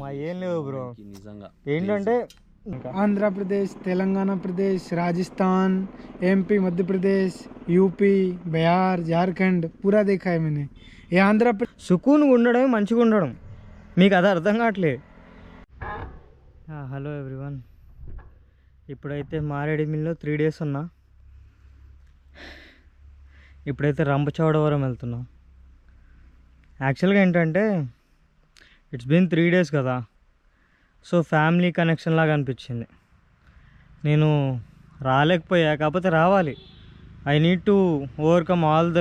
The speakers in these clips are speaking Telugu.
మా ఏం లేవు బ్రో నిజంగా ఏంటంటే आंध्र प्रदेश, तेलंगाना प्रदेश, राजस्थान, एमपी, मध्य प्रदेश, यूपी, बिहार, झारखंड पूरा देखा है मैंने। ये आंध्र సుకూన్గా ఉండడం మంచిగా ఉండడం మీకు అది అర్థం కావట్లేదు. హలో ఎవ్రీవన్, ఇప్పుడైతే మారేడుమిల్లో 3 days ఉన్నా. ఇప్పుడైతే రంపచోడవరం వెళ్తున్నాం. యాక్చువల్గా ఏంటంటే ఇట్స్ బీన్ 3 days కదా, సో ఫ్యామిలీ కనెక్షన్ లాగా అనిపించింది. నేను రాలేకపోయా, కాకపోతే రావాలి. I need to overcome all the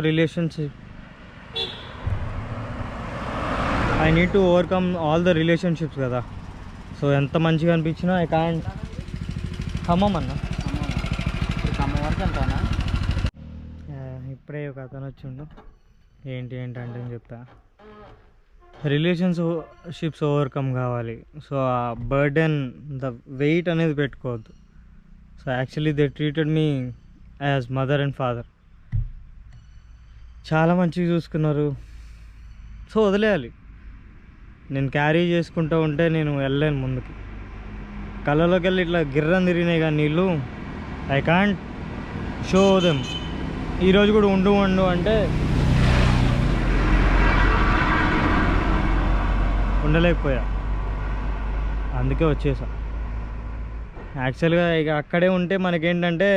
relationships కదా. సో ఎంత మంచిగా అనిపించినా ఐ కాంట్. ఖమ్మం అన్న, ఖమ్మం వరకు వెళ్తానా. ఇప్పుడే ఒక అతను వచ్చిండు, ఏంటంటే అని చెప్పా. రిలేషన్షిప్స్ ఓవర్కమ్ కావాలి. సో ఆ బర్డెన్, ద వెయిట్ అనేది పెట్టుకోవద్దు. So actually they treated me as mother and father. చాలా మంచిగా చూసుకున్నారు. సో వదిలేయాలి. నేను క్యారీ చేసుకుంటూ ఉంటే నేను వెళ్ళలేను ముందుకి. కళ్ళలోకి వెళ్ళి ఇట్లా గిర్రం తిరిగినాయి కానీ నీళ్ళు, ఐ కాంట్ షో దెమ్. ఈరోజు కూడా ఉండు అంటే ఉండలేకపోయా, అందుకే వచ్చేసా. యాక్చువల్గా ఇక అక్కడే ఉంటే మనకేంటంటే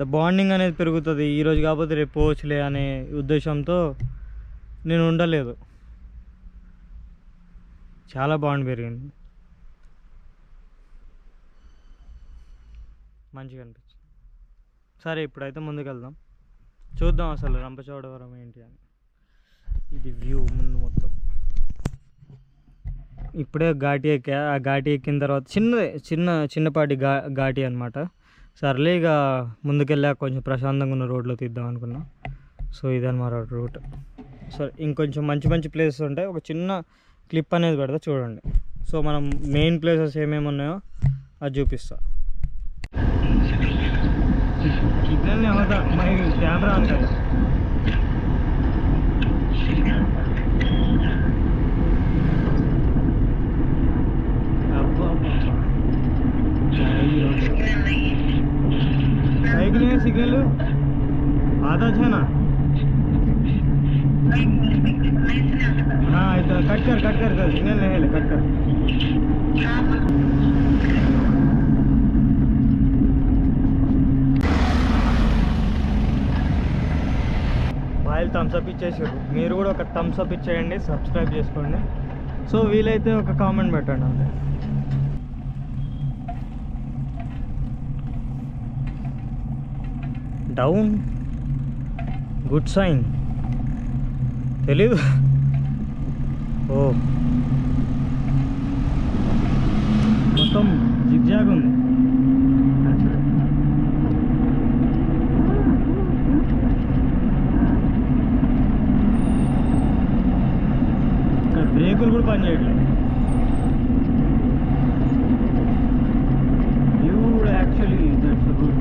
ద బాండింగ్ అనేది పెరుగుతుంది. ఈరోజు కాకపోతే రేపు పోవచ్చులే అనే ఉద్దేశంతో నేను ఉండలేదు. చాలా బాండ్ పెరిగింది, మంచిగా అనిపించింది. సరే ఇప్పుడైతే ముందుకు వెళ్దాం, చూద్దాం అసలు రంపచోడవరం ఏంటి అని. ఇది వ్యూ ముందు మొత్తం. ఇప్పుడే ఘాటి ఎక్కా. ఆ ఘాటి ఎక్కిన తర్వాత చిన్నపాటి ఘాటి అనమాట. సర్లే ఇక ముందుకెళ్ళాక కొంచెం ప్రశాంతంగా ఉన్న రోడ్లో తీద్దాం అనుకున్నా. సో ఇదన్నమాట రూట్. సరే ఇంకొంచెం మంచి ప్లేసెస్ ఉంటాయి, ఒక చిన్న క్లిప్ అనేది పెడతా చూడండి. సో మనం మెయిన్ ప్లేసెస్ ఏమేమి ఉన్నాయో అది చూపిస్తా. సిగ్నల్ ఏమవుతా కెమెరా ఉంటుంది. साइकिल है सिग्नल आधा है ना. हाँ तो कट कर सिग्नल नहीं है, कट कर. బాయిల్ థమ్స్అప్ ఇచ్చేసారు. మీరు కూడా ఒక థమ్స్అప్ ఇచ్చేయండి, సబ్స్క్రైబ్ చేసుకోండి. సో వీలైతే ఒక కామెంట్ పెట్టండి అంతే. Down, good sign. తెలీదు. ఓ మొత్తం జిగ్జాగ్ ఉంది. ఇక్కడ బ్రేకులు కూడా పనిచేయట్లేదు. View actually that's good.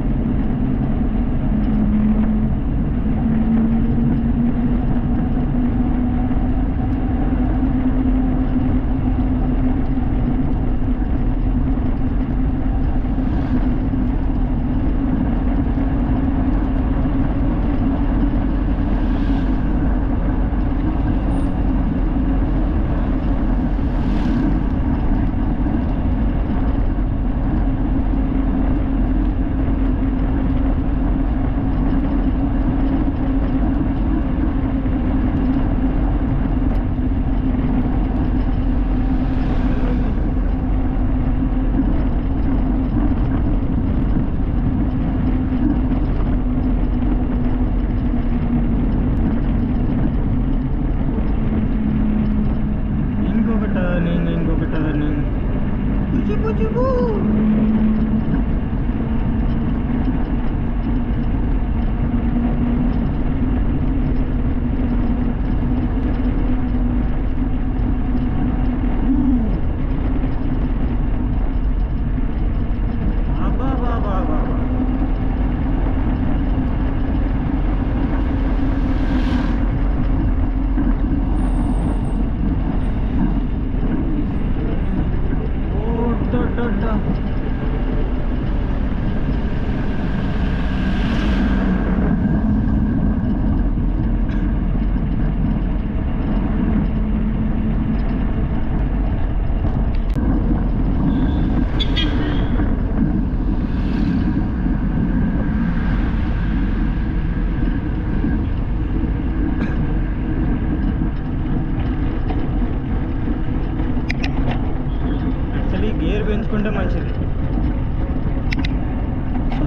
Gear పెంచుకుంటే మంచిది.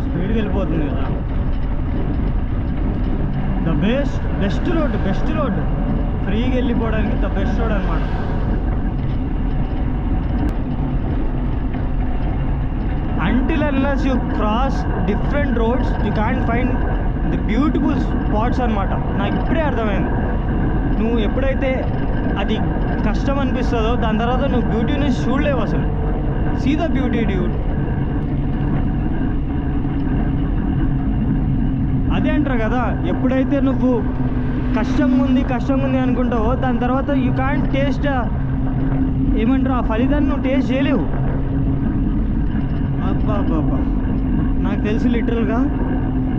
స్పీడ్కి వెళ్ళిపోతుంది కదా. ద బెస్ట్ రోడ్ ఫ్రీగా వెళ్ళిపోవడానికి ద బెస్ట్ రోడ్ అనమాట. Until unless you cross different roads you can't find the beautiful spots అనమాట. నాకు ఇప్పుడే అర్థమైంది. నువ్వు ఎప్పుడైతే అది కష్టం అనిపిస్తుందో దాని తర్వాత నువ్వు బ్యూటీని చూడలేవు అసలు. See the beauty dude. అదే అంటారు కదా, ఎప్పుడైతే నువ్వు కష్టంగా ఉంది అనుకుంటావో దాని తర్వాత యూ కాంట్ టేస్ట్ ఏమంటారు ఆ ఫలితాన్ని నువ్వు టేస్ట్ చేయలేవు. అబ్బా నాకు తెలిసి లిటరల్గా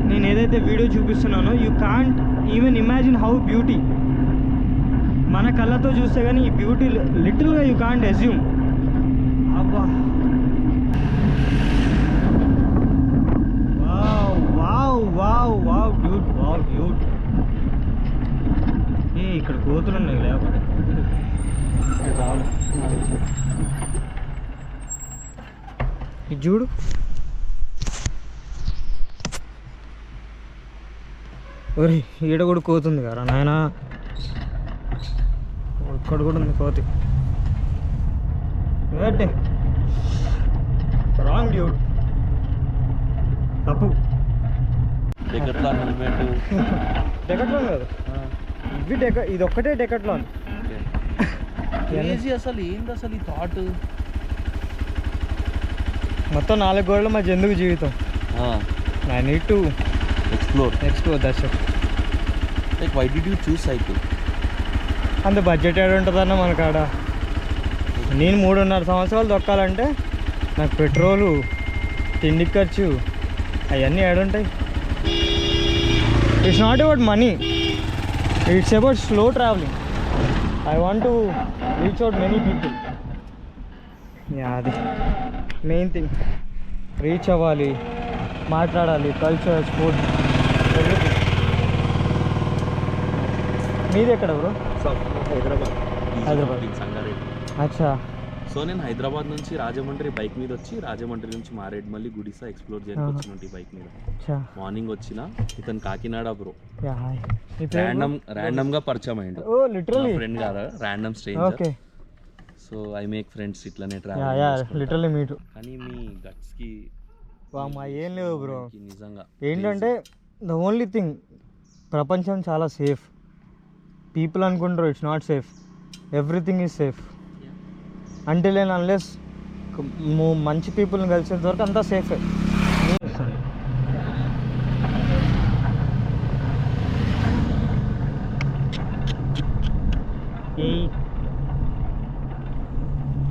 నేను ఏదైతే వీడియో చూపిస్తున్నానో you can't even imagine how beauty. మన కళ్ళతో చూస్తే కానీ ఈ బ్యూటీ లిటరల్గా యూ కాంట్ అజ్యూమ్. అబ్బా వావ్ డ్యూడ్. ఇక్కడ కోతులు ఉన్నాయి లేకపోతే ఇది చూడు. ఒరే ఈడ కూడా కోతుంది కదా నాయన. ఇక్కడ కూడా ఉంది కోతి. రాంగ్ డ్యూడ్, తప్పు. డెకట్లాన్ కాదు ఇవి ఇది ఒక్కటే డెకట్లాన్. అసలు ఏంది అసలు ఈ థాట్? మొత్తం 4 గోడల మధ్య ఎందుకు జీవితం? I need to explore that's it. Like why did you choose cycle? అంత బడ్జెట్ ఏడు ఉంటుందన్న మన కాడ. నేను 3.5 సంవత్సరాలు దొక్కాలంటే నాకు పెట్రోలు, తిండి ఖర్చు అవన్నీ ఏడుంటాయి. It's not about money, it's about slow travelling. I want to reach out many people. అది మెయిన్ థింగ్. రీచ్ అవ్వాలి, మాట్లాడాలి, కల్చర్, స్పోర్ట్స్, ఎవ్రీథింగ్. మీది ఎక్కడ బ్రో? హైదరాబాద్ సంగారెడ్డి. అచ్చా. సో నేను హైదరాబాద్ నుంచి రాజమండ్రి బైక్ మీద వచ్చి, రాజమండ్రి నుంచి మారేడుమల్లి గుడిసా ఎక్స్ప్లోర్ చేయడానికి వచ్చినట్టు బైక్ మీద. మార్నింగ్ వచ్చిన ఇతను కాకినాడ బ్రో. ర్యాండమ్ గా పరిచయం అయ్యిండు. ఫ్రెండ్ కాదు, random stranger. So I make friends ఇట్లానే లిటరల్లీ మీట్. కానీ మీ గట్స్ కి ఏం లేవు బ్రో. నిజంగా ఏంటంటే ద ఓన్లీ థింగ్, ప్రపంచం చాలా సేఫ్. పీపుల్ అనుకుంటారు it's not safe. Everything is safe until and unless మంచి పీపుల్ని కలిసేంత వరకు అంతా సేఫే.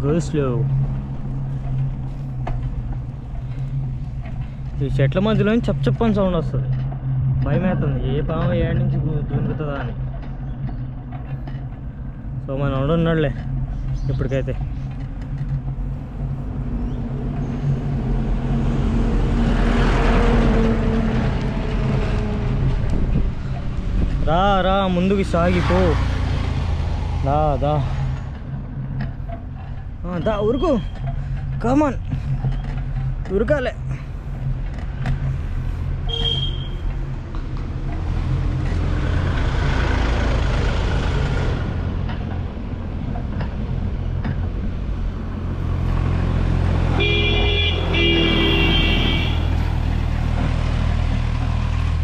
Go slow. ఈ చెట్ల మధ్యలో చప్పని సౌండ్ వస్తుంది. భయం అవుతుంది, ఏ పాము ఏడు నుంచి దూరుతుందా అని. సో మన ఉన్నాడులే ఇప్పటికైతే. రా ముందుకు సాగిపో. దా ఉరుకు, కమాన్ ఉరకాలే.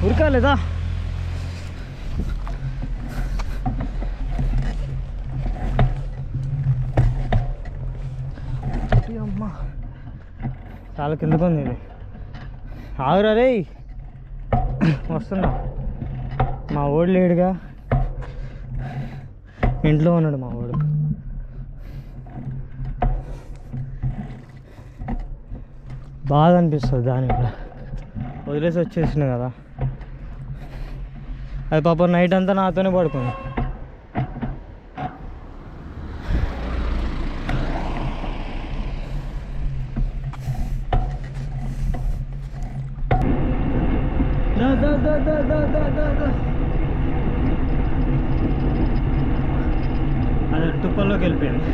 ఉరకాలేదా? అమ్మా చాలా కిందకు ఉంది ఇది. ఆగురా రే, వస్తున్నా. మా ఓడు లేడుగా, ఇంట్లో ఉన్నాడు మా ఓడు. బాధ అనిపిస్తుంది దాని కూడా వదిలేసి వచ్చేసిన కదా. అది పాపం నైట్ అంతా నాతోనే పడుకుంది. అది తుప్పల్లోకి వెళ్ళిపోయింది.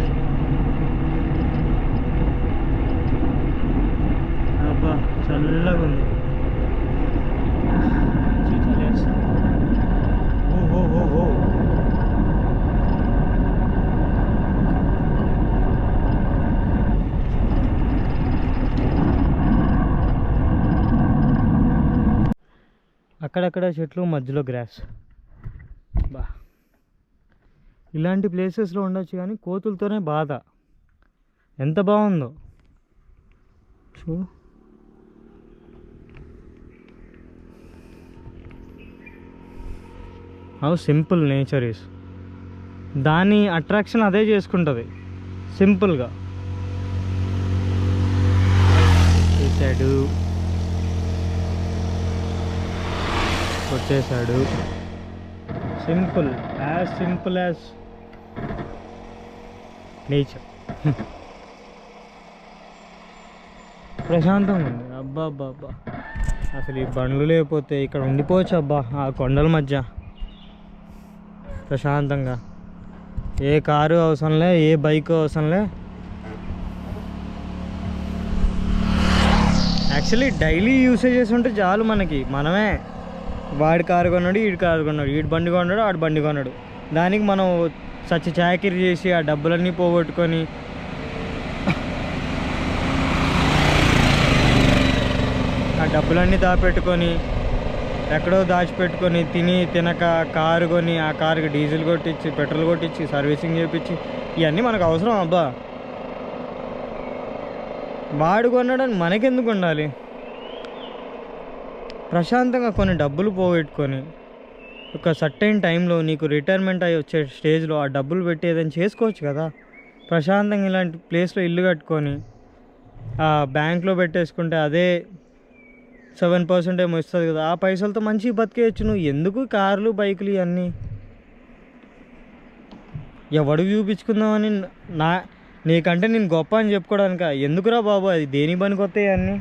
అబ్బా చల్లగా ఉంది. ఓ అక్కడక్కడ చెట్లు, మధ్యలో గ్రాస్. బా ఇలాంటి ప్లేసెస్లో ఉండొచ్చు కానీ కోతులతోనే బాధ. ఎంత బాగుందో చూడు. How simple nature is. దాని అట్రాక్షన్ అదే చేసుకుంటుంది సింపుల్గా. చేశాడు, వచ్చేసాడు. Simple as nature. ప్రశాంతంగా ఉంది. అబ్బా అబ్బా అబ్బా, అసలు ఈ బండ్లు లేకపోతే ఇక్కడ ఉండిపోవచ్చు అబ్బా ఆ కొండల మధ్య ప్రశాంతంగా. ఏ కారు అవసరంలే, ఏ బైక్ అవసరంలే. యాక్చువల్లీ డైలీ యూసేజెస్ ఉంటే చాలు మనకి. మనమే వాడి కారు కొన్నాడు, ఈడి కారు కొన్నాడు, ఈడు బండి కొన్నాడు, ఆడు బండి కొన్నాడు. దానికి మనం సచ్చి చాకిరీ చేసి ఆ డబ్బులన్నీ పోగొట్టుకొని ఆ డబ్బులన్నీ దాపెట్టుకొని ఎక్కడో దాచిపెట్టుకొని తినక కారు కొని ఆ కారుకి డీజిల్ కొట్టించి, పెట్రోల్ కొట్టించి, సర్వీసింగ్ చేయించి, ఇవన్నీ మనకు అవసరం అబ్బా. వాడు కొన్నాడని మనకెందుకు ఉండాలి? ప్రశాంతంగా కొన్ని డబ్బులు పోగొట్టుకొని ఒక సర్టైన్ టైంలో నీకు రిటైర్మెంట్ అయ్యి వచ్చే స్టేజ్లో ఆ డబ్బులు పెట్టి ఏదైనా చేసుకోవచ్చు కదా. ప్రశాంతంగా ఇలాంటి ప్లేస్లో ఇల్లు కట్టుకొని ఆ బ్యాంక్లో పెట్టేసుకుంటే అదే 7% ఏమో ఇస్తుంది కదా. ఆ పైసలతో మంచిగా బతికేయచ్చు. నువ్వు ఎందుకు కార్లు, బైకులు ఇవన్నీ? ఎవడు చూపించుకుందామని నీకంటే నేను గొప్ప అని చెప్పుకోవడానిక? ఎందుకురా బాబు, అది దేని పనికి వస్తాయి అన్నీ?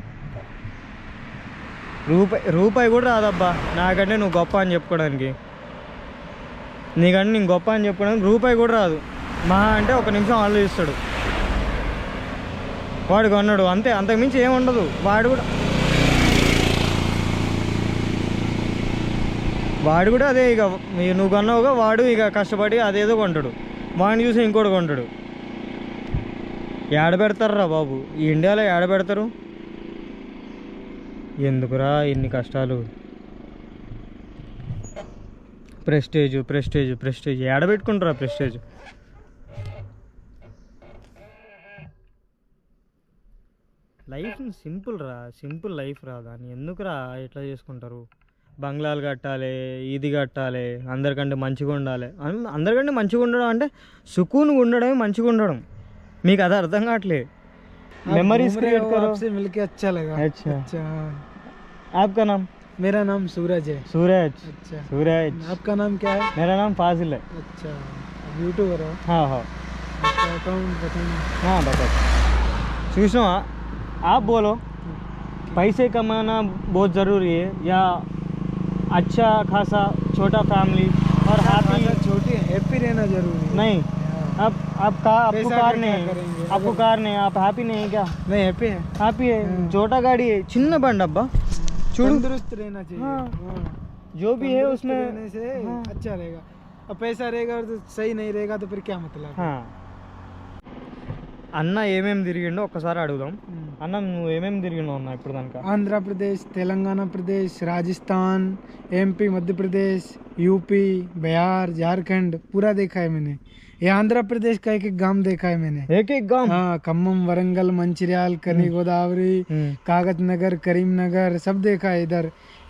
రూపాయి కూడా రాదబ్బా నాకంటే నువ్వు గొప్ప అని చెప్పుకోవడానికి. నీకంటే నేను గొప్ప అని చెప్పుకోవడానికి రూపాయి కూడా రాదు. మహా అంటే ఒక నిమిషం ఆలోచిస్తాడు. వాడు కొన్నాడు అంతే, అంతకుమించి ఏముండదు. వాడు కూడా అదే. ఇక నువ్వు కొన్నావుగా, వాడు ఇక కష్టపడి అదేదో కొంటాడు. వాడిని చూసి ఇంకోటి కొంటాడు. ఏడ పెడతారా బాబు? ఈ ఇండియాలో ఏడ పెడతారు? ఎందుకురా ఇన్ని కష్టాలు? ప్రెస్టేజ్ ప్రెస్టేజ్ ప్రెస్టేజ్ ఏడ పెట్టుకుంటారా ప్రెస్టేజ్? లైఫ్ సింపుల్ లైఫ్ రా. దాన్ని ఎందుకురా ఎట్లా చేసుకుంటారు? బంగ్లాలు కట్టాలి, ఇది కట్టాలి, అందరికంటే మంచిగా ఉండాలి. అందరికంటే మంచిగా ఉండడం అంటే సుకూన్గా ఉండడమే మంచిగా ఉండడం. మీకు అది అర్థం కావట్లేదు. मेमोरीज क्रिएट करो। आपसे मिलके अच्छा लगा। अच्छा आपका नाम? मेरा नाम सूरज है। सूरज? अच्छा सूरज। आपका नाम क्या है? मेरा नाम फाजिल है। अच्छा यूट्यूबर हो? हाँ हाँ। आपका अकाउंट बताइए। हाँ बता। सुनो आप बोलो, पैसे कमाना बहुत ज़रूरी है या अच्छा खासा छोटा फैमिली और छोटी हैप्पी रहना जरूरी है? नहीं, आपको कार नहीं, आपको कार नहीं, आप हैप्पी नहीं है क्या? नहीं हैप्पी है। हैप्पी है। छोटा गाड़ी है, చిన్న బండి అబ్బా. तंदुरुस्त रहना चाहिए। हाँ। जो भी है उसमें रहने से अच्छा रहेगा। अब पैसा रहेगा तो सही नहीं रहेगा तो फिर क्या मतलब? हाँ. అన్న ఏమేమి తిరిగిండో ఒక్కసారి అడుగుదాం. అన్న నువ్వు ఏమేమి తిరిగినావు అన్న ఇప్పుడు దాకా? ఆంధ్రప్రదేశ్, తెలంగాణ ప్రదేశ్, రాజस्थान, एमपी, मध्य प्रदेश, यूपी, बिहार, झारखंड पूरा देखा है मैंने। ये आंध्र प्रदेश का एक गांव देखा है मैंने। एक गांव? हाँ, खम्मम, वरंगल, मंचिर्याल, कनी गोदावरी, कागज नगर, करीम नगर सब देखा है।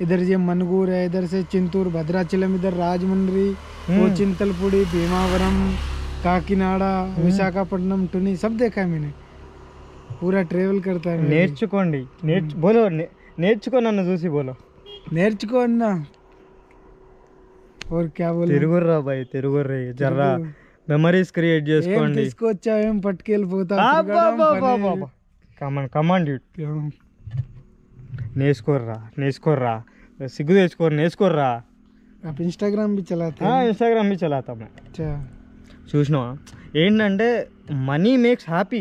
इधर ये मनगूर है, इधर से चिंतूर, भद्राचलम, इधर राजमंड्री, वो चिंतलपुड़ी, भीमावरम, काकीनाडा, विशाखापट्टनम, टुनी सब देखा है मैंने। पूरा ट्रेवल करता है నేర్చుకోండి బోలో నేర్చుకో నన్ను చూసి బోలో నేర్చుకో అన్నా और क्या बोल తిరుగుర్రా బాయ్ తిరుగుర్రి జర్రా మెమరీస్ క్రియేట్ చేసుకోండి తీసుకొచ్చా ఏం పట్టుకెళ్ళిపోతా కమాండ్ నేర్చుకోర్రా సిగ్గు నేర్చుకోర్రా आप इंस्टाग्राम भी चलाते हैं ఇన్స్టాగ్రామ్ भी चलाता मैं अच्छा చూసినావా ఏంటంటే మనీ మేక్స్ హ్యాపీ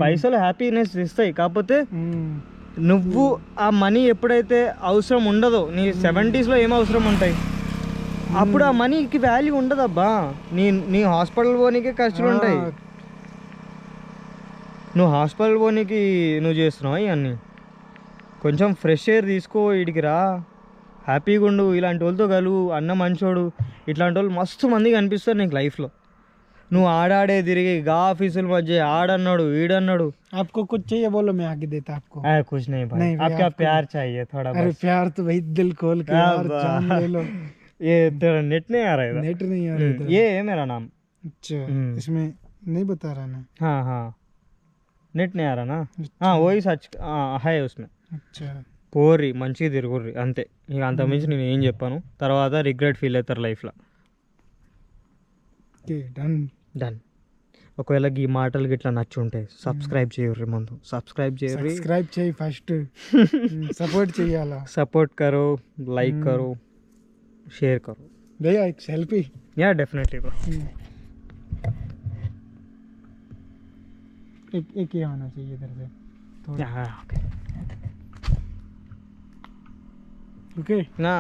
పైసలు హ్యాపీనెస్ ఇస్తాయి కాకపోతే నువ్వు ఆ మనీ ఎప్పుడైతే అవసరం ఉండదో నీ 70s ఏం అవసరం ఉంటాయి అప్పుడు ఆ మనీకి వాల్యూ ఉండదబ్బా నీ హాస్పిటల్ పోనీకే ఖర్చులు ఉంటాయి నువ్వు హాస్పిటల్ పోనీకి నువ్వు చేస్తున్నావు ఇవన్నీ కొంచెం ఫ్రెష్ ఎయిర్ తీసుకో ఇడికి రా హ్యాపీగా ఉండు ఇలాంటి వాళ్ళతో కలువు అన్న మంచోడు ఇట్లాంటి వాళ్ళు మస్తు మంది కనిపిస్తారు నీకు లైఫ్లో నువ్వు ఆడాడే తిరిగి ఆఫీసుల మధ్య ఆడన్నాడు ఈడన్నాడు आपको कुछ चाहिए बोलो मैं आगे देता आपको कुछ नहीं भाई नहीं, आपका प्यार चाहिए थोड़ा अरे बस प्यार तो भाई दिल खोल के यार जान ले लो ये तेरा नेट नहीं आ रहा है नेट नहीं आ रहा इधर। ये है मेरा नाम अच्छा इसमें नहीं बता रहा ना हाँ हाँ नेट नहीं आ रहा ना हाँ वही सच है उसमें अच्छा పోర్రి మంచిగా తిరుగుర్రి అంతే ఇక అంతకుమించి నేను ఏం చెప్పాను తర్వాత రిగ్రెట్ ఫీల్ అవుతారు లైఫ్లో ओके डन డన్ ఒకవేళ ఈ మాటలు గిట్లా నచ్చుంటే సబ్స్క్రైబ్ చేయర్రి ముందు సబ్స్క్రైబ్ చేయర్రి सब्सक्राइब चाहिए फर्स्ट सपोर्ट चाहिए आला सपोर्ट करो लाइक करो शेयर करो भैया एक सेल्फी या डेफिनेटली ब्रो एक ये आना चाहिए इधर से थोड़ा ओके ओके ना